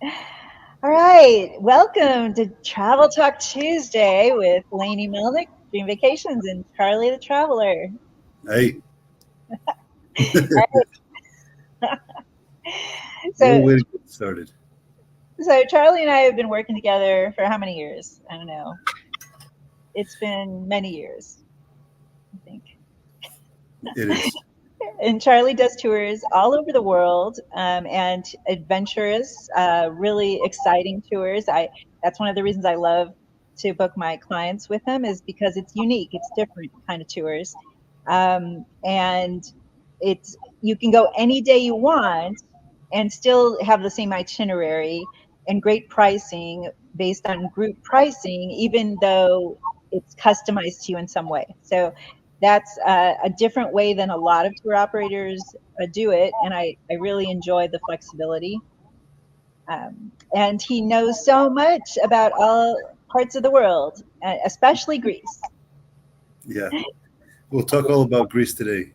All right, welcome to Travel Talk Tuesday with Lainey Melnick, Dream Vacations, and Charlie the Traveler. Hey, what a So, way to get started. so Charlie and I have been working together for how many years? I don't know. It's been many years, I think. It is. And Charlie does tours all over the world, and adventurous, really exciting tours. That's one of the reasons I love to book my clients with him is because it's unique. It's different kind of tours, and it's you can go any day you want and still have the same itinerary and great pricing based on group pricing, even though it's customized to you in some way. So that's a different way than a lot of tour operators do it, and I really enjoy the flexibility. And he knows so much about all parts of the world, especially Greece. Yeah. We'll talk all about Greece today.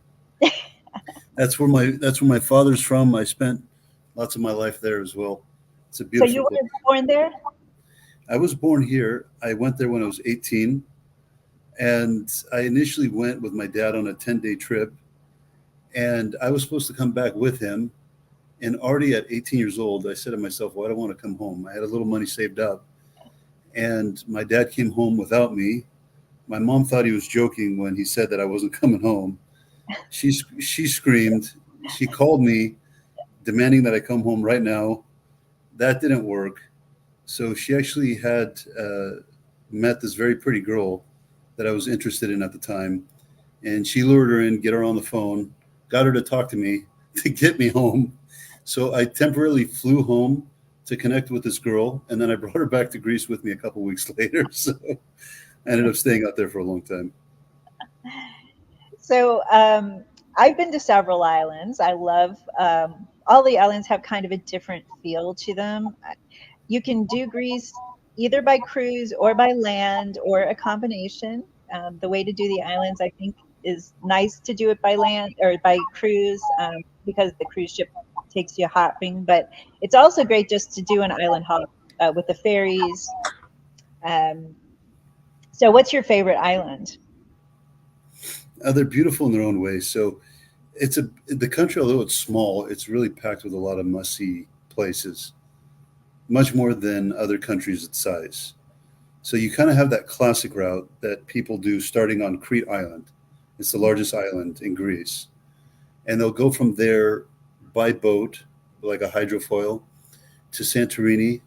That's where my father's from. I spent lots of my life there as well. It's a So beautiful you place. were born there? I was born here. I went there when I was 18, and I initially went with my dad on a 10-day trip, and I was supposed to come back with him. And already at 18 years old, I said to myself, "Well, I don't want to come home." I had a little money saved up, and my dad came home without me. My mom thought he was joking when he said that I wasn't coming home. She screamed. She called me, demanding that I come home right now. That didn't work. So she actually had met this very pretty girl that I was interested in at the time, and she lured her in, get her on the phone, got her to talk to me to get me home. So I temporarily flew home to connect with this girl, and then I brought her back to Greece with me a couple weeks later. So I ended up staying out there for a long time. So I've been to several islands. I love all the islands have kind of a different feel to them. You can do Greece either by cruise or by land or a combination. The way to do the islands, I think, is nice to do it by land or by cruise because the cruise ship takes you hopping. But it's also great just to do an island hop with the ferries. Um, so, what's your favorite island? They're beautiful in their own way. So the country, although it's small, it's really packed with a lot of must see places, much more than other countries its size. So you kind of have that classic route that people do starting on Crete Island. It's the largest island in Greece. And they'll go from there by boat, like a hydrofoil, to Santorini.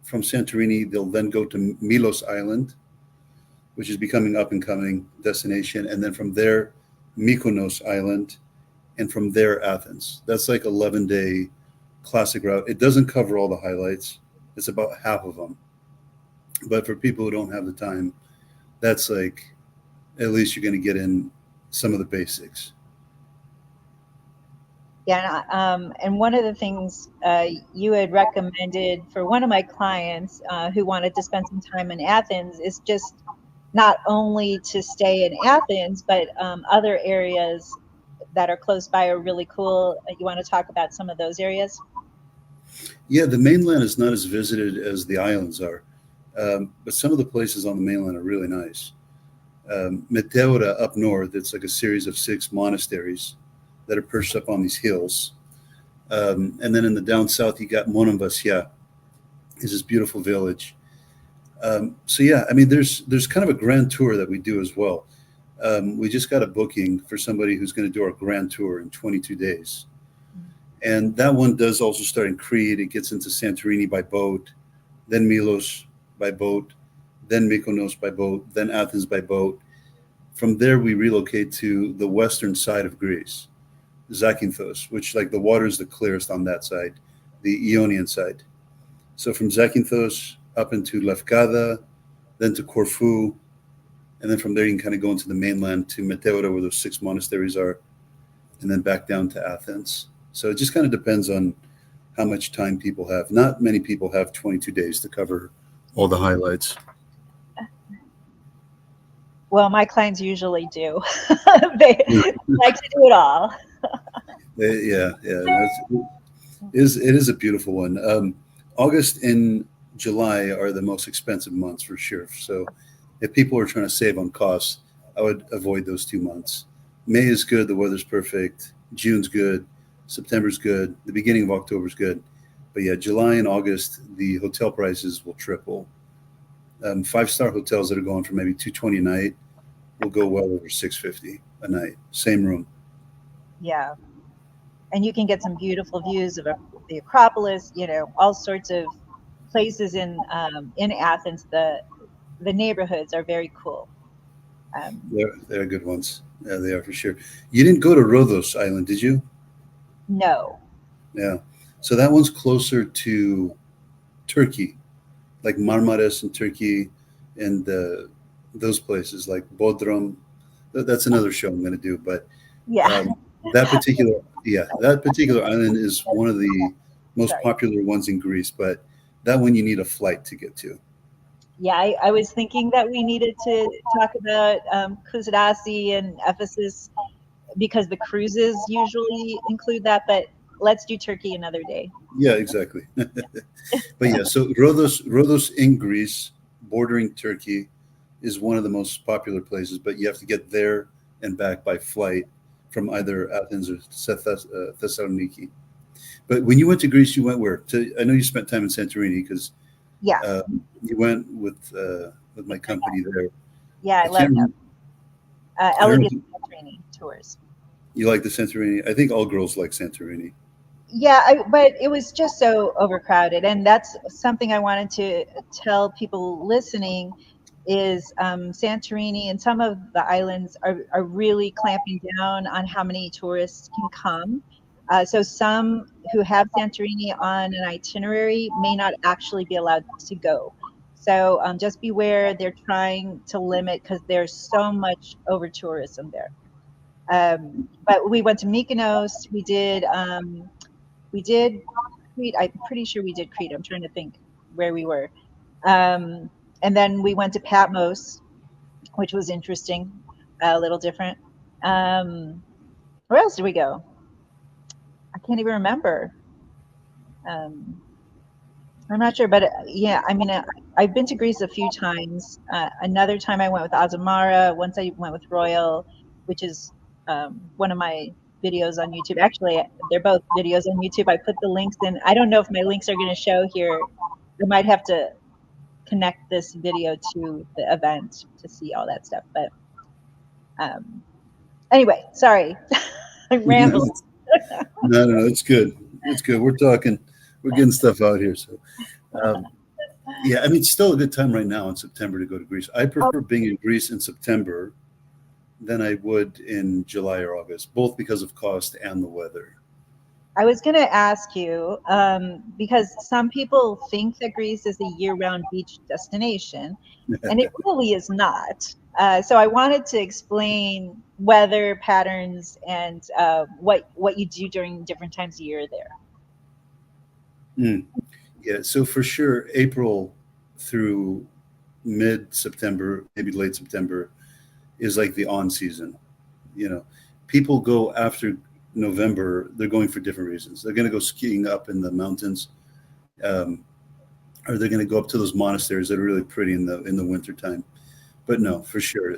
From Santorini, they'll then go to Milos Island, which is becoming up and coming destination. And then from there, Mykonos Island. And from there, Athens. That's like 11-day classic route. It doesn't cover all the highlights. It's about half of them. But for people who don't have the time, that's like at least you're going to get in some of the basics. Yeah, and one of the things you had recommended for one of my clients who wanted to spend some time in Athens is just not only to stay in Athens, but other areas that are close by are really cool. You want to talk about some of those areas? Yeah, the mainland is not as visited as the islands are, but some of the places on the mainland are really nice. Meteora up north, it's like a series of six monasteries that are perched up on these hills. And then in the down south, you got Monemvasia, is this beautiful village. So yeah, I mean, there's kind of a grand tour that we do as well. We just got a booking for somebody who's going to do our grand tour in 22 days. And that one does also start in Crete. It gets into Santorini by boat, then Milos by boat, then Mykonos by boat, then Athens by boat. From there, we relocate to the western side of Greece, Zakynthos, which like the water is the clearest on that side, the Ionian side. So from Zakynthos up into Lefkada, then to Corfu, and then from there you can kind of go into the mainland to Meteora, where those six monasteries are, and then back down to Athens. So it just kind of depends on how much time people have. Not many people have 22 days to cover all the highlights. Well, my clients usually do. They Yeah, like to do it all. yeah, yeah. It is a beautiful one. August and July are the most expensive months for sure. So if people are trying to save on costs, I would avoid those 2 months. May is good, the weather's perfect. June's good, September's good, the beginning of October's good. But yeah, July and August, the hotel prices will triple. 5-star hotels that are going for maybe 220 a night will go well over 650 a night, same room. Yeah. And you can get some beautiful views of the Acropolis, all sorts of places in Athens. The neighborhoods are very cool. They're good ones. Yeah, they are for sure. You didn't go to Rhodos Island, did you? No, Yeah. So that one's closer to Turkey, like Marmaris in Turkey, and those places like Bodrum. That's another show I'm going to do. But yeah, um, that particular island is one of the most sorry. popular ones in Greece. But that one you need a flight to get to. Yeah, I was thinking that we needed to talk about Kuzadasi and Ephesus because the cruises usually include that, but let's do Turkey another day. Yeah, exactly. But yeah, so Rhodos in Greece, bordering Turkey, is one of the most popular places. But you have to get there and back by flight from either Athens or Thessaloniki. But when you went to Greece, you went where? I know you spent time in Santorini because Yeah, you went with my company there. yeah, I I love can't them. remember. I don't know Elegant if Santorini tours. you like the Santorini. I think all girls like Santorini. Yeah, but it was just so overcrowded, and that's something I wanted to tell people listening is Santorini and some of the islands are really clamping down on how many tourists can come. So some who have Santorini on an itinerary may not actually be allowed to go. So just beware, they're trying to limit because there's so much over tourism there. But we went to Mykonos. We did Crete. I'm pretty sure we did Crete. I'm trying to think where we were. Um, and then we went to Patmos, which was interesting, a little different. Um, where else did we go? I can't even remember. Um, I'm not sure, but yeah, I mean, I've been to Greece a few times. Another time I went with Azamara. Once I went with Royal, which is one of my videos on YouTube. Actually, they're both videos on YouTube. I put the links in. I don't know if my links are going to show here. I might have to connect this video to the event to see all that stuff. But um, anyway, sorry, I'm no, rambling. no, it's good. It's good. We're getting stuff out here. So, um, yeah, I mean, it's still a good time right now in September to go to Greece. I Oh, prefer being in Greece in September than I would in July or August, both because of cost and the weather. I was going to ask you because some people think that Greece is a year-round beach destination, and it really is not. So I wanted to explain weather patterns and what you do during different times of year there. Mm. Yeah, so for sure, April through mid September, maybe late September, is like the on season. You know, people go after November, they're going for different reasons. They're going to go skiing up in the mountains, um, or they're going to go up to those monasteries that are really pretty in the winter time. But no, for sure,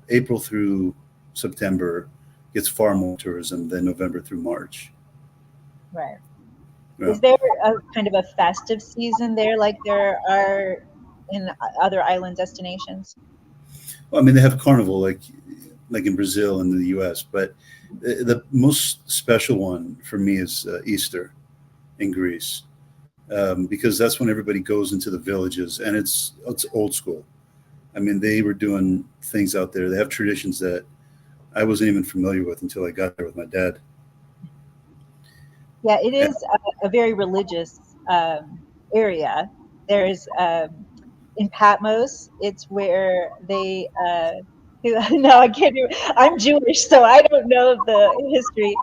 April through September gets far more tourism than November through March. Right. Yeah. Is there a kind of a festive season there, like there are in other island destinations? Well, I mean, they have carnival like in Brazil and the U.S., but the most special one for me is Easter in Greece, because that's when everybody goes into the villages, and it's old school. I mean, they were doing things out there. They have traditions that I wasn't even familiar with until I got there with my dad. Yeah, it And, is a very religious area. There's in Patmos, it's where they no, I can't do. I'm Jewish, so I don't know the history.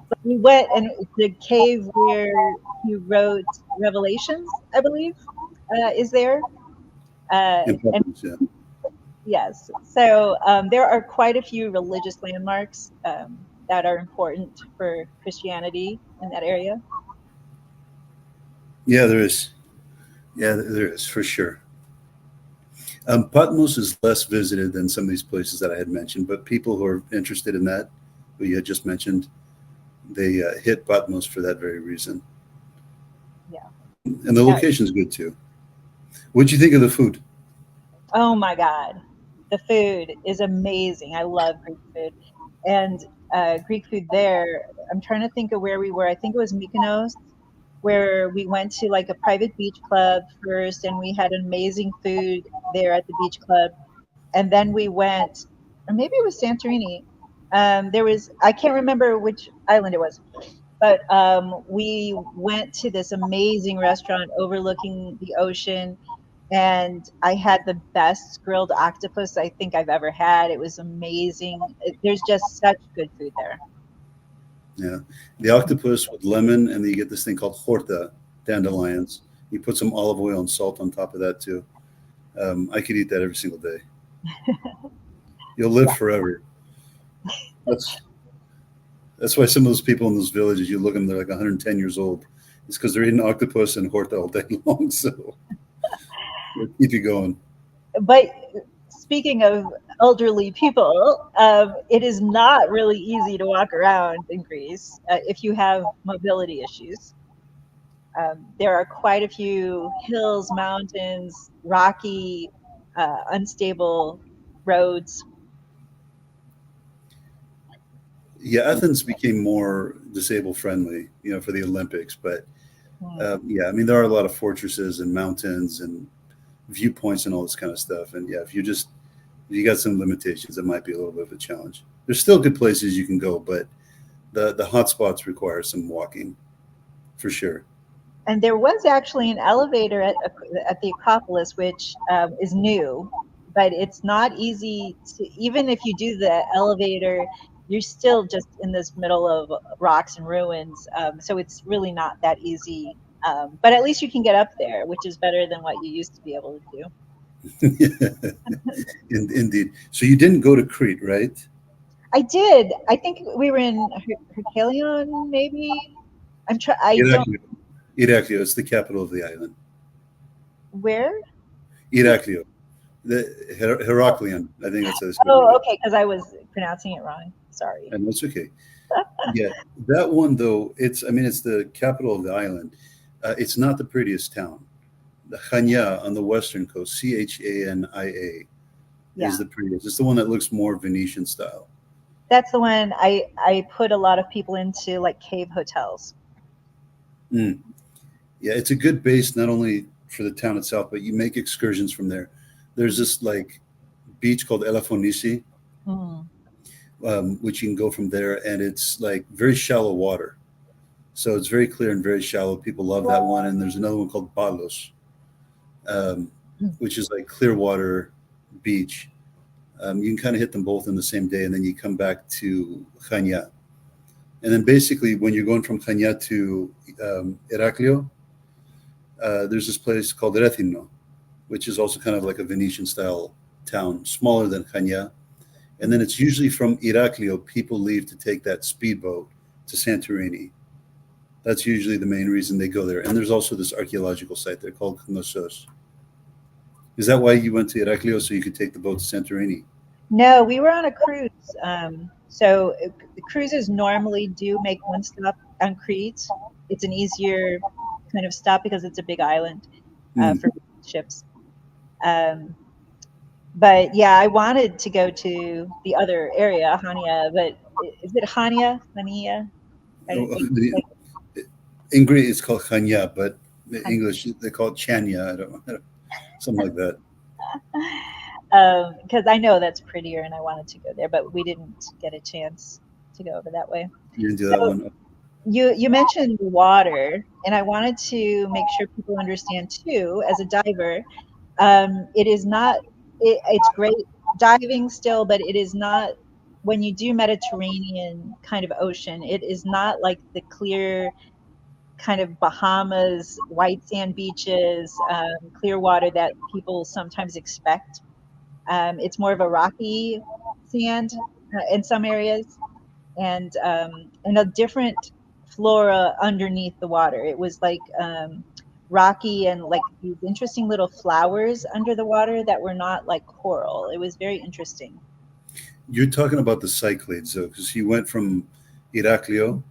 But we went, and the cave where he wrote Revelations, I believe, is there. And yeah. yes, so there are quite a few religious landmarks that are important for Christianity in that area. Yeah, there is. Yeah, there is for sure. Patmos is less visited than some of these places that I had mentioned, but people who are interested in that, who you had just mentioned, they hit Patmos for that very reason. Yeah. And the Yeah. location's good too. What'd you think of the food? Oh my God. The food is amazing. I love Greek food. And Greek food there, I'm trying to think of where we were. I think it was Mykonos, where we went to like a private beach club first, and we had amazing food there at the beach club. And then we went, or maybe it was Santorini. There was, I can't remember which island it was, but we went to this amazing restaurant overlooking the ocean, and I had the best grilled octopus I think I've ever had. It was amazing. There's just such good food there. Yeah, the octopus with lemon, and then you get this thing called horta, dandelions. You put some olive oil and salt on top of that too. I could eat that every single day. You'll live Yeah. forever. That's that's why some of those people in those villages, you look at them, they're like 110 years old. It's because they're eating octopus and horta all day long. So it'll keep you going. But speaking of elderly people, it is not really easy to walk around in Greece if you have mobility issues. There are quite a few hills, mountains, rocky, unstable roads. Yeah, Athens became more disabled friendly, for the Olympics. But Hmm. yeah, I mean, there are a lot of fortresses and mountains and viewpoints and all this kind of stuff. And yeah, if you got some limitations, it might be a little bit of a challenge. There's still good places you can go, but the hot spots require some walking for sure. And there was actually an elevator at the Acropolis, which is new, but it's not easy to, even if you do the elevator, you're still just in this middle of rocks and ruins. So it's really not that easy. But at least you can get up there, which is better than what you used to be able to do. Indeed. So you didn't go to Crete, right? I did. I think we were in Herculaneum, maybe. I don't. Iraklio. Iraklio is the capital of the island. Where? Iraklio. The Heraclion. I think that's how they speak Oh, it. okay, because I was pronouncing it wrong. Sorry. And that's okay. Yeah, that one though. I mean, it's the capital of the island. It's not the prettiest town. The Chania on the western coast, Chania, is Yeah. the prettiest. It's the one that looks more Venetian style. That's the one I put a lot of people into, like cave hotels. Mm. Yeah, it's a good base not only for the town itself, but you make excursions from there. There's this like beach called Elafonisi, Mm. which you can go from there, and it's like very shallow water. So it's very clear and very shallow. People love that one. And there's another one called Palos, um, which is like clear water beach. You can kind of hit them both in the same day, and then you come back to Chania. And then basically, when you're going from Chania to Iraklio, there's this place called Rethino, which is also kind of like a Venetian style town, smaller than Chania. And then it's usually from Iraklio, people leave to take that speedboat to Santorini. That's usually the main reason they go there. And there's also this archaeological site there called Knossos. Is that why you went to Iraklio so you could take the boat to Santorini? No, we were on a cruise. So the cruises normally do make one stop on Crete. It's an easier kind of stop because it's a big island Hmm. for ships. Um, but yeah, I wanted to go to the other area, Hania, but is it Hania? Hania? Oh, Like in Greek, it's called Chania, but in Hania. English, they call it Chania. I don't know, something like that. Because I know that's prettier and I wanted to go there, but we didn't get a chance to go over that way. You didn't do So that one. you mentioned water, and I wanted to make sure people understand too, as a diver, it is not. It's great diving still, but it is not when you do Mediterranean kind of ocean. It is not like the clear kind of Bahamas white sand beaches, clear water that people sometimes expect. It's more of a rocky sand in some areas, and a different flora underneath the water. It was like rocky and like these interesting little flowers under the water that were not like coral. It was very interesting. You're talking about the Cyclades, though, because you went from Iraklio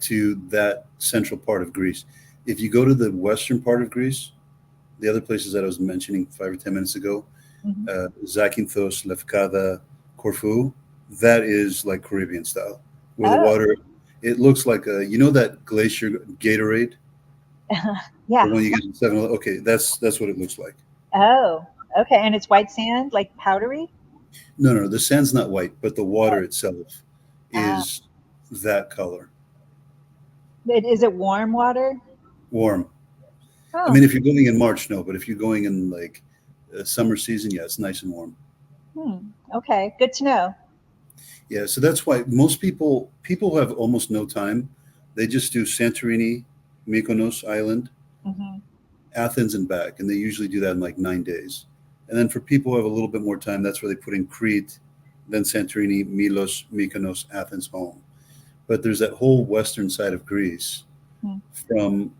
to that central part of Greece. If you go to the western part of Greece, the other places that I was mentioning 5 or 10 minutes ago, Hmm. Zakynthos, Lefkada, Corfu, that is like Caribbean style, where the Oh, water, it looks like that glacier Gatorade, the yeah. one you get in 7. Okay, that's what it looks like. Oh, okay. And it's white sand, like powdery? No, no, the sand's not white, but the water itself Ah, is that color, is it warm water? warm. I Oh, mean, if you're going in March, no, but if you're going in like summer season, yeah, it's nice and warm. okay. Good to know. Yeah, so that's why most people who have almost no time, they just do Santorini, Mykonos Island, Hmm. Athens, and back, and they usually do that in like 9 days. And then for people who have a little bit more time, that's where they put in Crete, then Santorini, Milos, Mykonos, Athens, home. But there's that whole western side of Greece from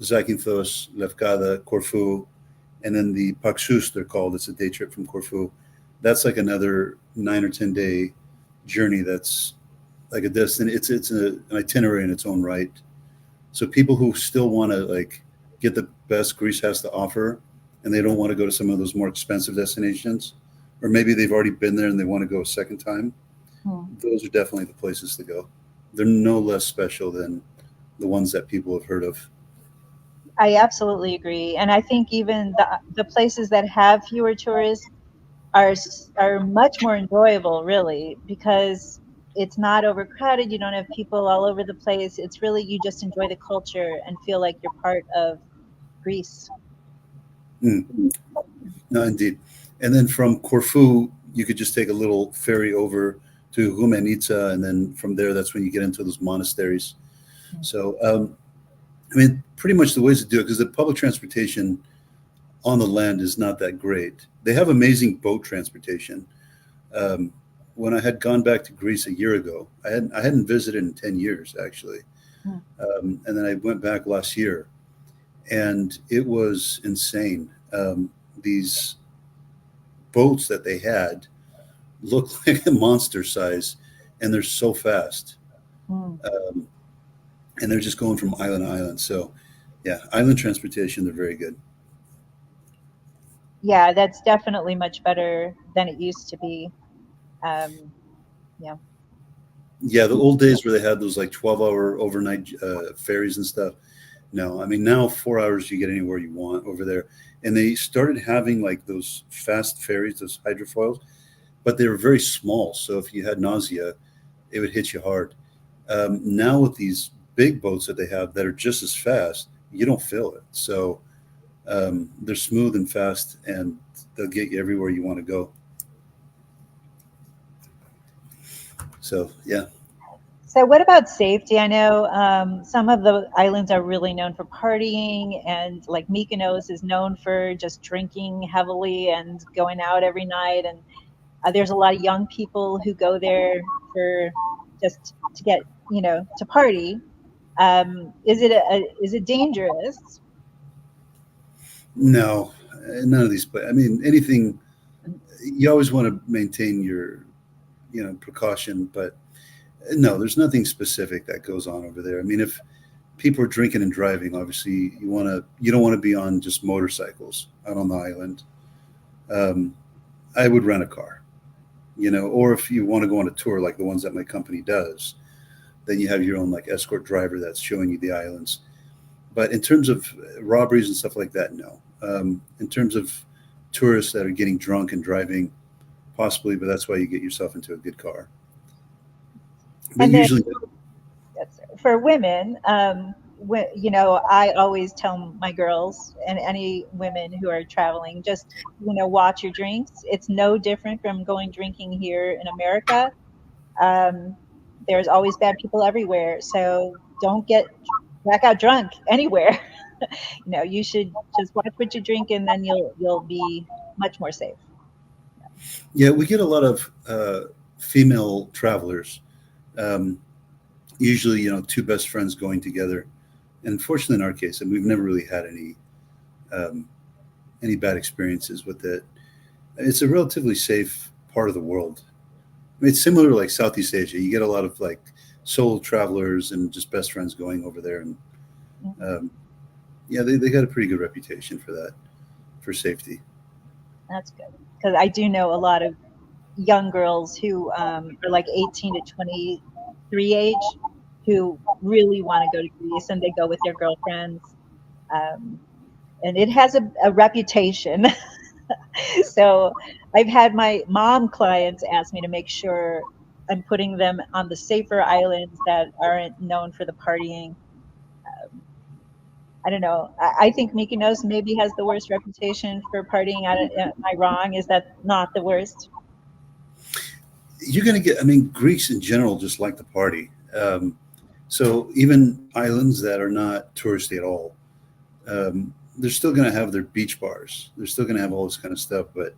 Zakynthos, Lefkada, Corfu, and then the Paxus, they're called. It's a day trip from Corfu. That's like another 9 or 10 day journey. That's like a destiny. An itinerary in its own right. So people who still want to like get the best Greece has to offer, and they don't want to go to some of those more expensive destinations, or maybe they've already been there and they want to go a second time. Hmm. Those are definitely the places to go. They're no less special than the ones that people have heard of. I absolutely agree. And I think even the places that have fewer tourists are much more enjoyable, really, because it's not overcrowded. You don't have people all over the place. It's really you just enjoy the culture and feel like you're part of Greece. Mm, no, indeed. And then from Corfu, you could just take a little ferry over to Rumenica, and then from there, that's when you get into those monasteries. So, I mean, pretty much the ways to do it, because the public transportation on the land is not that great. They have amazing boat transportation. Um, when I had gone back to Greece a year ago, I hadn't visited in 10 years actually, Mm. and then I went back last year, and it was insane. These boats that they had look like a monster size, and they're so fast, Mm. um, and they're just going from island to island. So, yeah, island transportation, they're very good. Yeah, that's definitely much better than it used to be. Um, yeah. Yeah, the old days where they had those like 12-hour overnight ferries and stuff. No, I mean now 4 hours you get anywhere you want over there, and they started having like those fast ferries, those hydrofoils, but they were very small. So if you had nausea, it would hit you hard. Now with these big boats that they have that are just as fast, you don't feel it. So they're smooth and fast, and they'll get you everywhere you want to go. So yeah. So, what about safety? I know some of the islands are really known for partying, and like Mykonos is known for just drinking heavily and going out every night. And there's a lot of young people who go there for just to get, to party. Is it dangerous? No, none of these. But I mean, anything you always want to maintain your, precaution. But no, there's nothing specific that goes on over there. I mean, if people are drinking and driving, obviously you don't want to be on just motorcycles out on the island. Um, I would rent a car, or if you want to go on a tour like the ones that my company does, then you have your own like escort driver that's showing you the islands. But in terms of robberies and stuff like that, no. In terms of tourists that are getting drunk and driving, possibly, but that's why you get yourself into a good car. But And then usually, for women, I always tell my girls and any women who are traveling, just, watch your drinks. It's no different from going drinking here in America. Um, there's always bad people everywhere. So don't get blackout drunk anywhere. You should just watch what you drink and then you'll be much more safe. yeah, we get a lot of female travelers. Um, Usually, two best friends going together. And fortunately, in our case, and we've never really had um, any bad experiences with it. It's a relatively safe part of the world. I mean, it's similar to like Southeast Asia. You get a lot of like solo travelers and just best friends going over there, and um, yeah, they got a pretty good reputation for that, for safety. That's good because I do know a lot of young girls who are like 18 to 23 age who really want to go to Greece and they go with their girlfriends. Um, and it has a reputation. So I've had my mom clients ask me to make sure I'm putting them on the safer islands that aren't known for the partying. I don't know. I think Mykonos maybe has the worst reputation for partying. Am I wrong? Is that not the worst? You're going to get, I mean, Greeks in general just like to party. So even islands that are not touristy at all, they're still going to have their beach bars. They're still going to have all this kind of stuff, but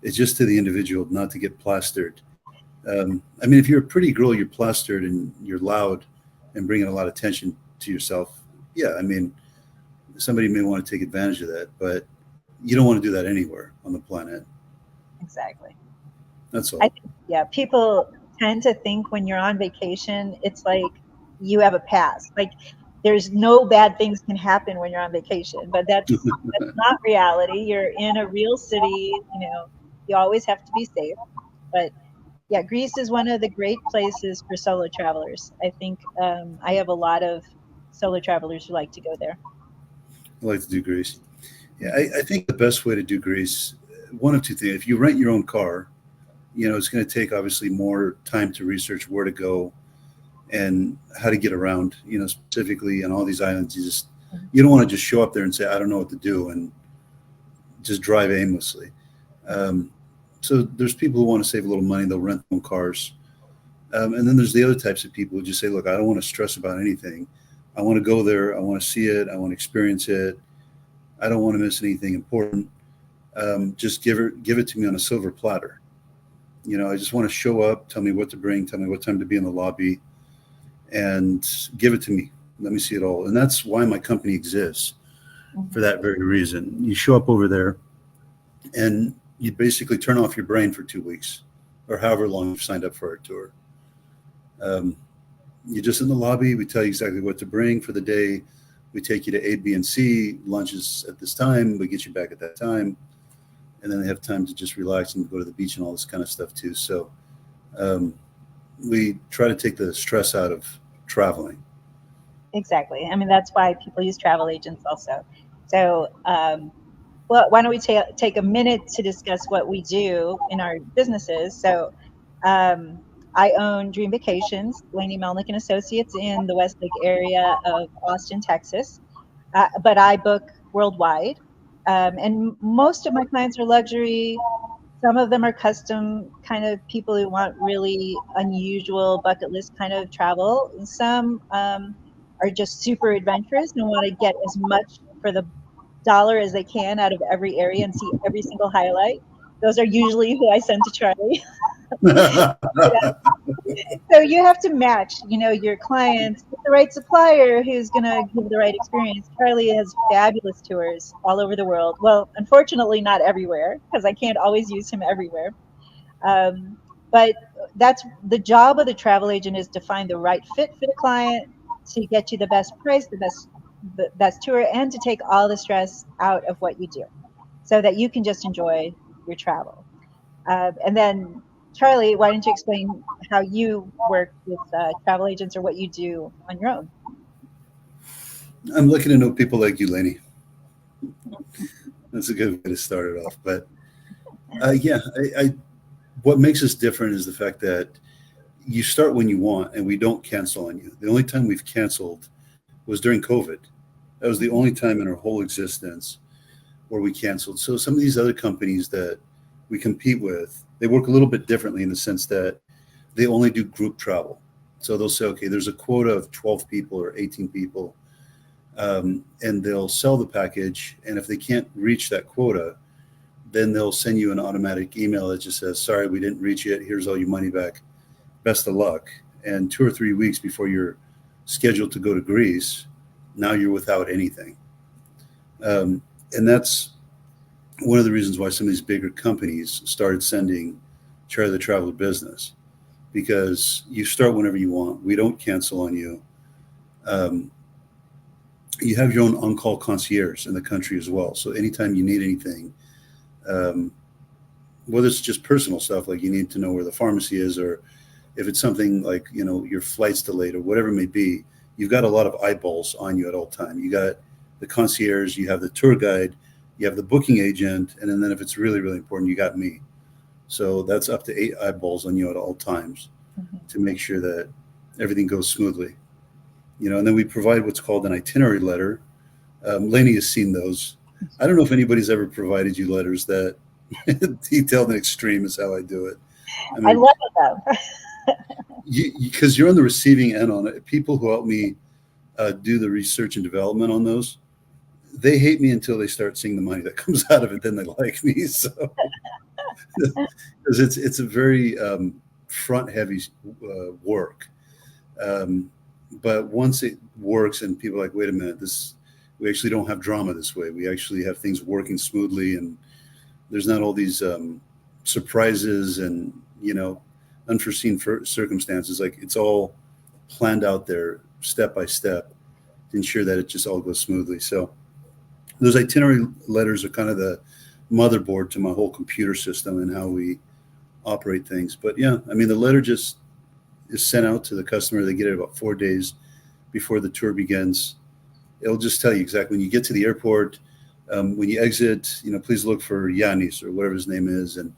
it's just to the individual not to get plastered. I mean, if you're a pretty girl, you're plastered and you're loud and bringing a lot of attention to yourself. Yeah, I mean, somebody may want to take advantage of that, but you don't want to do that anywhere on the planet. Exactly. That's I all. think, yeah, people tend to think when you're on vacation, it's like you have a pass. Like there's no bad things can happen when you're on vacation, but that's not reality. You're in a real city, you always have to be safe. But yeah, Greece is one of the great places for solo travelers. I think I have a lot of solo travelers who like to go there. I like to do Greece. Yeah, Mhm. I think the best way to do Greece, one of two things. If you rent your own car, it's going to take obviously more time to research where to go and how to get around. Specifically on all these islands, you don't want to just show up there and say I don't know what to do and just drive aimlessly. Um, so there's people who want to save a little money; they'll rent their own cars, and then there's the other types of people who just say, "Look, I don't want to stress about anything. I want to go there. I want to see it. I want to experience it. I don't want to miss anything important. Just give it to me on a silver platter. I just want to show up, tell me what to bring, tell me what time to be in the lobby, and give it to me. Let me see it all." And that's why my company exists, for Mhm. that very reason. You show up over there and you basically turn off your brain for 2 weeks or however long you've signed up for our tour. Um, you're just in the lobby. We tell you exactly what to bring for the day. We take you to A, B, and C. Lunch is at this time. We get you back at that time. And then they have time to just relax and go to the beach and all this kind of stuff too. So um, we try to take the stress out of traveling. Exactly. I mean, that's why people use travel agents also. So, well, why don't we take a minute to discuss what we do in our businesses? So, um, I own Dream Vacations, Lainey Melnick and Associates in the Westlake area of Austin, Texas. But I book worldwide, and most of my clients are luxury. Some of them are custom kind of people who want really unusual bucket list kind of travel. And some are just super adventurous and want to get as much for the dollar as they can out of every area and see every single highlight. Those are usually who I send to Charlie. So you have to match, your clients with the right supplier who's going to give the right experience. Charlie has fabulous tours all over the world. Well, unfortunately, not everywhere because I can't always use him everywhere. Um, but that's the job of the travel agent is to find the right fit for the client, to get you the best price, the best tour, and to take all the stress out of what you do, so that you can just enjoy your travel. And then, Charlie, why don't you explain how you work with travel agents or what you do on your own? I'm looking to know people like you, Laney. That's a good way to start it off. But yeah, what makes us different is the fact that you start when you want and we don't cancel on you. The only time we've canceled was during COVID. That was the Mhm. only time in our whole existence where we canceled. So some of these other companies that we compete with, they work a little bit differently in the sense that they only do group travel. So they'll say, okay, there's a quota of 12 people or 18 people, and they'll sell the package. And if they can't reach that quota, then they'll send you an automatic email that just says, sorry, we didn't reach it. Here's all your money back. Best of luck. And 2 or 3 weeks before you're scheduled to go to Greece, now you're without anything. Um, And that's one of the reasons why some of these bigger companies started sending Charlie the Traveler business, because you start whenever you want. We don't cancel on you. Um, you have your own on-call concierge in the country as well. So anytime you need anything, um, whether it's just personal stuff, like you need to know where the pharmacy is, or if it's something like, your flight's delayed or whatever it may be, you've got a lot of eyeballs on you at all time. You got the concierge, you have the tour guide, you have the booking agent, and then if it's really, really important, you got me. So that's up to 8 eyeballs on you at all times Mhm. to make sure that everything goes smoothly. And then we provide what's called an itinerary letter. Lainey has seen those. I don't know if anybody's ever provided you letters that detailed and extreme is how I do it. I I mean, love it though. because you're on the receiving end on it. People who help me do the research and development on those, they hate me until they start seeing the money that comes out of it. Then they like me. So because it's a very front heavy work. Um, but once it works and people are like, wait a minute, we actually don't have drama this way. We actually have things working smoothly, and there's not all these surprises and unforeseen circumstances. Like, it's all planned out there step by step to ensure that it just all goes smoothly. So those itinerary letters are kind of the motherboard to my whole computer system and how we operate things. But yeah, I mean, the letter just is sent out to the customer. They get it about 4 days before the tour begins. It'll just tell you exactly when you get to the airport, when you exit, please look for Yanis or whatever his name is, and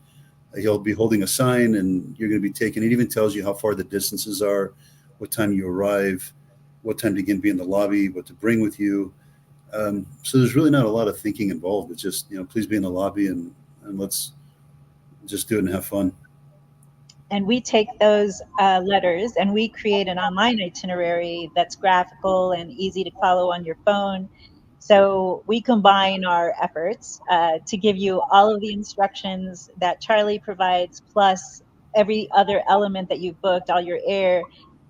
he'll be holding a sign, and you're going to be taken. It even tells you how far the distances are, what time you arrive, what time to again be in the lobby, what to bring with you. So there's really not a lot of thinking involved. It's just, please be in the lobby, and let's just do it and have fun. And we take those letters and we create an online itinerary that's graphical and easy to follow on your phone. So we combine our efforts to give you all of the instructions that Charlie provides, plus every other element that you've booked, all your air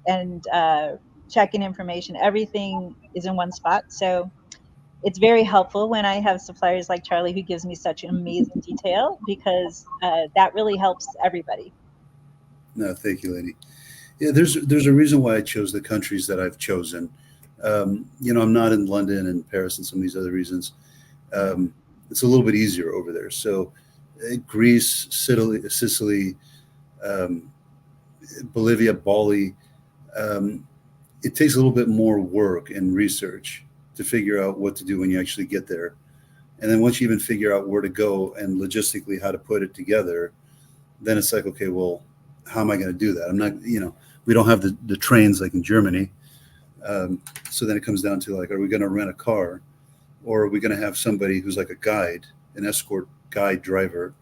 and check-in information. Everything is in one spot. So it's very helpful when I have suppliers like Charlie who gives me such amazing detail, because that really helps everybody. No, thank you, lady. Yeah, there's a reason why I chose the countries that I've chosen. I'm not in London and Paris and some of these other reasons. Um, it's a little bit easier over there. So Greece, Sicily, um, Bolivia, Bali. Um, it takes a little bit more work and research to figure out what to do when you actually get there. And then once you even figure out where to go and logistically how to put it together, then it's like, okay, well, how am I going to do that? I'm not, we don't have the trains like in Germany. So then it comes down to like, are we going to rent a car, or are we going to have somebody who's like a guide, an escort guide driver,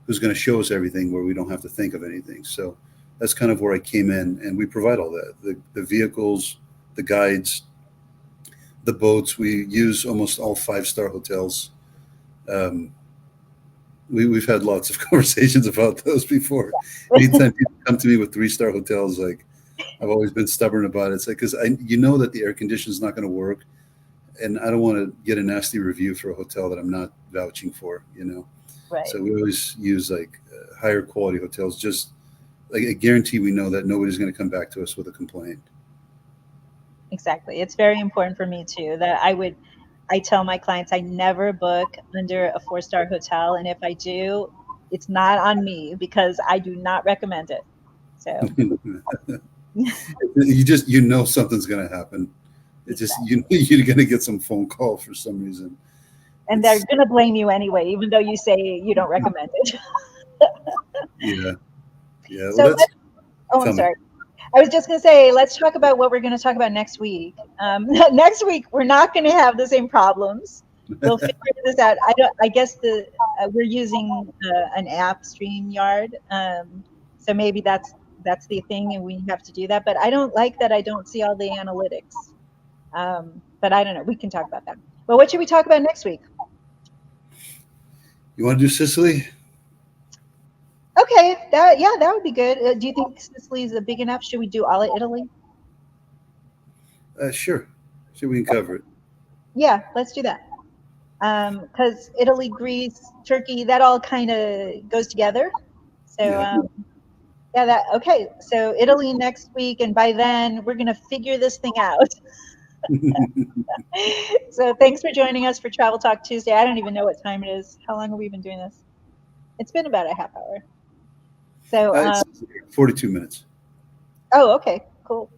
who's going to show us everything where we don't have to think of anything? So that's kind of where I came in, and we provide all that, the vehicles, the guides, the boats. We use almost all 5-star hotels. Um, we've had lots of conversations about those before. Anytime people come to me with 3-star hotels, like, I've always been stubborn about it. It's like, because that the air condition is not going to work, and I don't want to get a nasty review for a hotel that I'm not vouching for. Right. So we always use like higher quality hotels. Just like a guarantee, we know that nobody's going to come back to us with a complaint. Exactly. It's very important for me too that I tell my clients I never book under a 4-star hotel. And if I do, it's not on me because I do not recommend it. So, Something's going to happen. It's just exactly. you're going to get some phone call for some reason. And they're It's going to blame you anyway, even though you say you don't recommend it. yeah, yeah. Well, So, oh, I'm tell me. sorry. I was just going to say, let's talk about what we're going to talk about next week. Next week, we're not going to have the same problems. We'll figure this out. I guess we're using an app, StreamYard. So maybe that's the thing, and we have to do that. But I don't like that I don't see all the analytics. But I don't know. We can talk about that. But what should we talk about next week? You want to do Sicily? Okay, that would be good. Do you think Sicily is big enough? Should we do all of Italy? Sure. Sure, we can cover it. Yeah, let's do that. because Italy, Greece, Turkey, that all kind of goes together. So Yeah. yeah, that okay. So Italy next week, and by then we're gonna figure this thing out. So thanks for joining us for Travel Talk Tuesday. I don't even know what time it is. How long have we been doing this? It's been about a half hour. So It's 42 minutes. oh, okay, cool.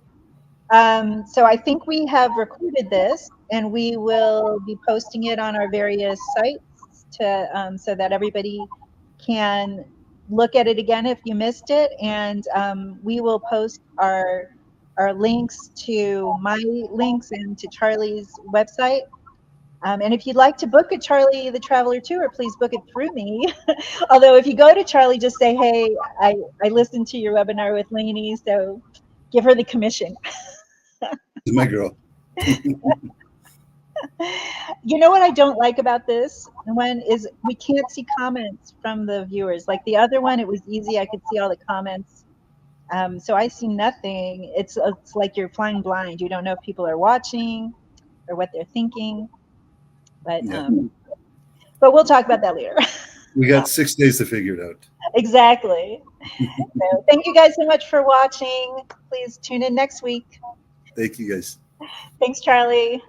So I think we have recorded this, and we will be posting it on our various sites to so that everybody can look at it again if you missed it. And we will post our links to my links and to Charlie's website. And if you'd like to book a Charlie the Traveler tour, please book it through me. Although if you go to Charlie, just say, "Hey, I listened to your webinar with Lainey, so give her the commission." This is my girl. You know what I don't like about this one is we can't see comments from the viewers. Like the other one, it was easy. I could see all the comments. So I see nothing. It's like you're flying blind. You don't know if people are watching or what they're thinking. But Yeah. but we'll talk about that later. We got 6 days to figure it out. Exactly. So thank you guys so much for watching. Please tune in next week. Thank you guys. Thanks, Charlie.